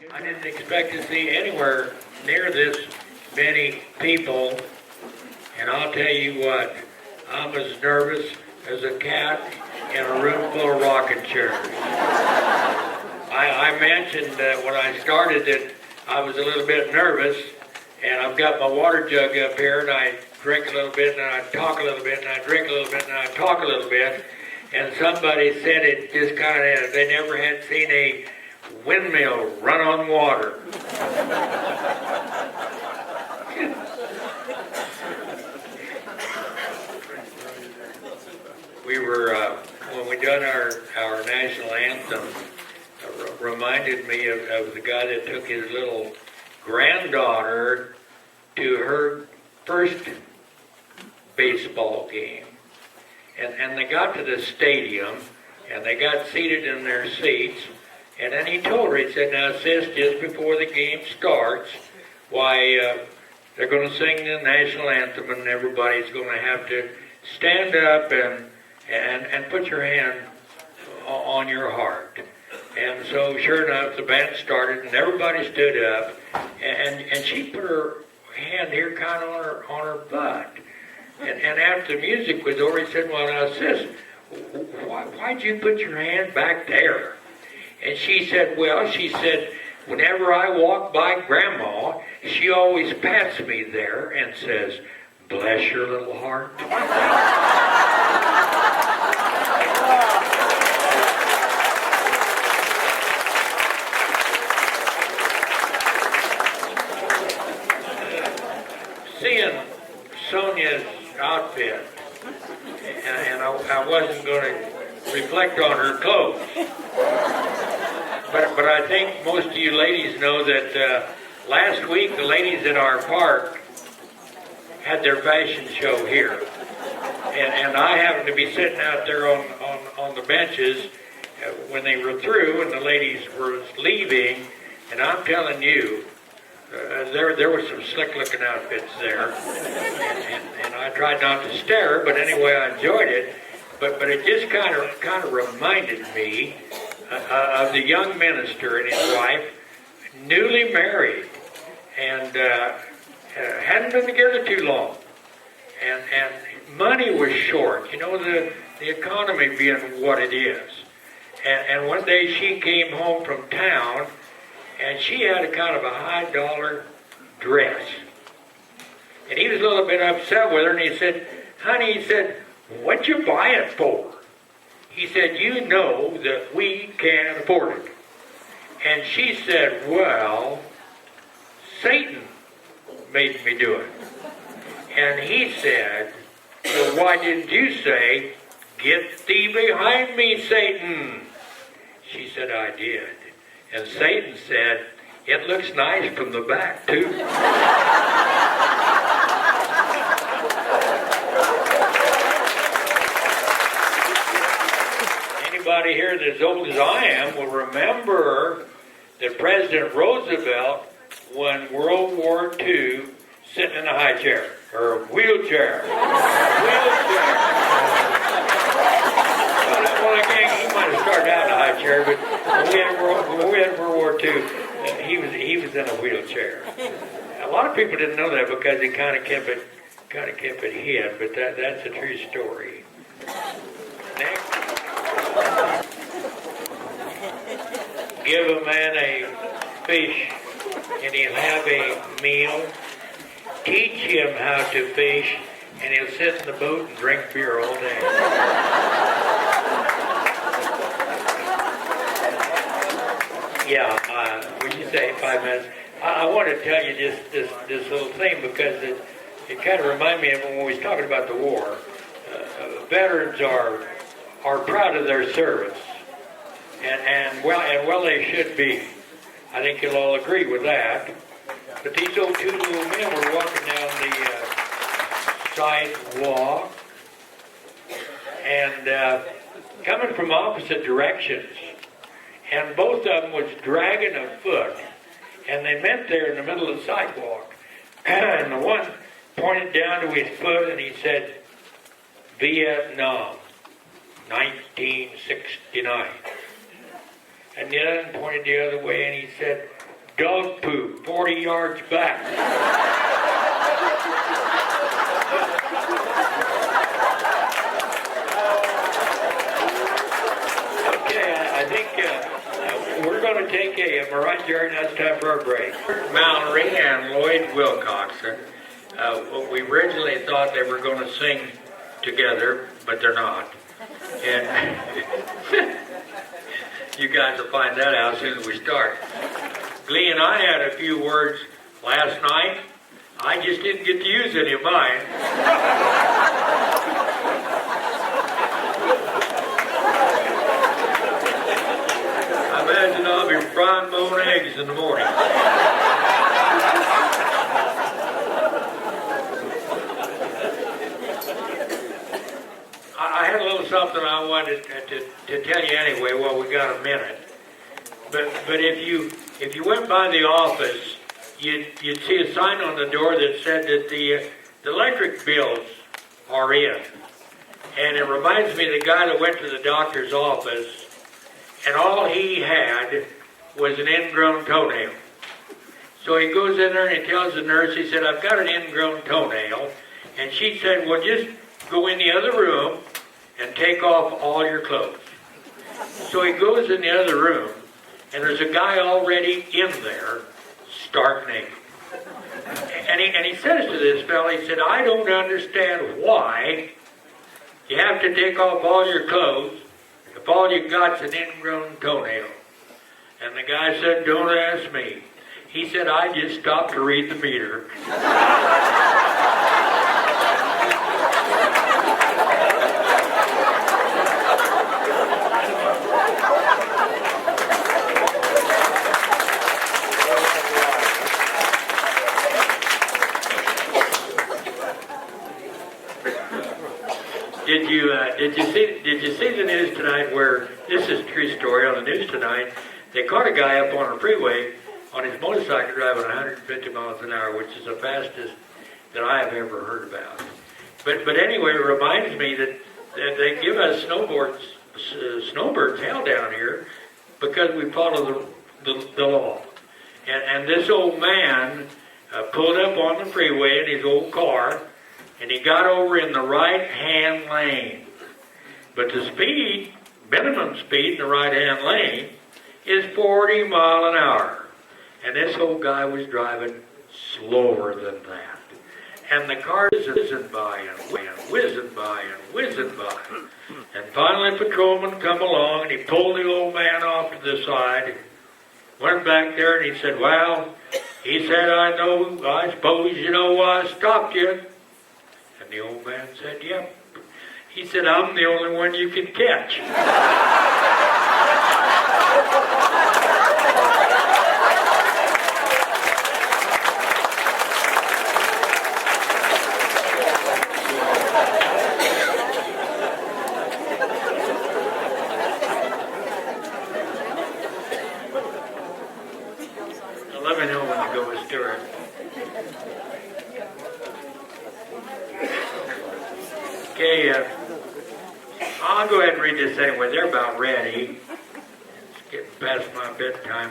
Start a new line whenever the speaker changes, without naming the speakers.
I didn't expect to see anywhere near this many people, and I'll tell you what, I'm as nervous as a cat in a room full of rocking chairs. I mentioned when I started that I was a little bit nervous, and I've got my water jug up here, and I drink a little bit, and I talk a little bit, and I drink a little bit, and I talk a little bit, and somebody said it just kind of, they never had seen a windmill run on water. We were, when we done our national anthem, reminded me of the guy that took his little granddaughter to her first baseball game. And they got to the stadium, and they got seated in their seats, and then he told her, he said, now sis, just before the game starts, why, they're going to sing the national anthem, and everybody's going to have to stand up and put your hand on your heart. And so, sure enough, the band started, and everybody stood up, and she put her hand here kind of on her butt. And after the music was over, he said, well, now, sis, why'd you put your hand back there? And she said, well, she said, whenever I walk by Grandma, she always pats me there and says, bless your little heart. Seeing Sonia's outfit, and I wasn't going to reflect on her clothes, but I think most of you ladies know that last week the ladies at our park had their fashion show here, and I happened to be sitting out there on the benches when they were through and the ladies were leaving, and I'm telling you, there were some slick-looking outfits there, and I tried not to stare, but anyway, I enjoyed it. But it just kind of reminded me of the young minister and his wife, newly married, and hadn't been together too long, and money was short. You know, the economy being what it is, and one day she came home from town. And she had a kind of a high-dollar dress. And he was a little bit upset with her, and he said, honey, he said, what'd you buy it for? He said, you know that we can't afford it. And she said, well, Satan made me do it. And he said, well, why didn't you say, get thee behind me, Satan? She said, I did. And Satan said, it looks nice from the back, too. Anybody here that's as old as I am will remember that President Roosevelt won World War II sitting in a high chair, or a wheelchair. Well, he might have started out in a high chair, but when we had World War II, he was in a wheelchair. A lot of people didn't know that because he kind of kept it hid, but that's a true story. Next, give a man a fish, and he'll have a meal. Teach him how to fish, and he'll sit in the boat and drink beer all day. Yeah, would you say 5 minutes? I want to tell you just this little thing because it kind of reminded me of when we was talking about the war. Veterans are proud of their service, and well they should be. I think you'll all agree with that. But these two little men were walking down the sidewalk and coming from opposite directions. And both of them was dragging a foot. And they met there in the middle of the sidewalk. And the one pointed down to his foot and he said, Vietnam, 1969. And the other one pointed the other way and he said, dog poop 40 yards back. Okay, I think we're going to take right, Jerry, now it's time for our break. Mallory and Lloyd Wilcoxon. We originally thought they were going to sing together, but they're not. And you guys will find that out as soon as we start. Glee and I had a few words last night. I just didn't get to use any of mine. I imagine I'll be frying my own eggs in the morning. I had a little something I wanted to tell you anyway. Well, we got a minute. But if you went by the office, you'd see a sign on the door that said that the electric bills are in. And it reminds me of the guy that went to the doctor's office, and all he had was an ingrown toenail. So he goes in there and he tells the nurse, he said, I've got an ingrown toenail. And she said, well, just go in the other room and take off all your clothes. So he goes in the other room, and there's a guy already in there, stark naked. And he says to this fellow, he said, I don't understand why you have to take off all your clothes if all you got's an ingrown toenail. And the guy said, don't ask me. He said, I just stopped to read the meter. Did you see the news tonight where, this is a true story, on the news tonight, they caught a guy up on a freeway on his motorcycle driving 150 miles an hour, which is the fastest that I have ever heard about. But anyway, it reminds me that they give us snowbirds hell down here because we follow the law. And this old man pulled up on the freeway in his old car, and he got over in the right-hand lane. But the speed, minimum speed in the right-hand lane, is 40 miles an hour. And this old guy was driving slower than that. And the car is whizzing by and whizzing by and whizzing by. And finally, a patrolman come along, and he pulled the old man off to the side, went back there, and he said, well, he said, I suppose you know why I stopped you. And the old man said, yep. He said, I'm the only one you can catch. Now, let me know when to go with Stuart. Okay, I'll go ahead and read this anyway. They're about ready. It's getting past my bedtime.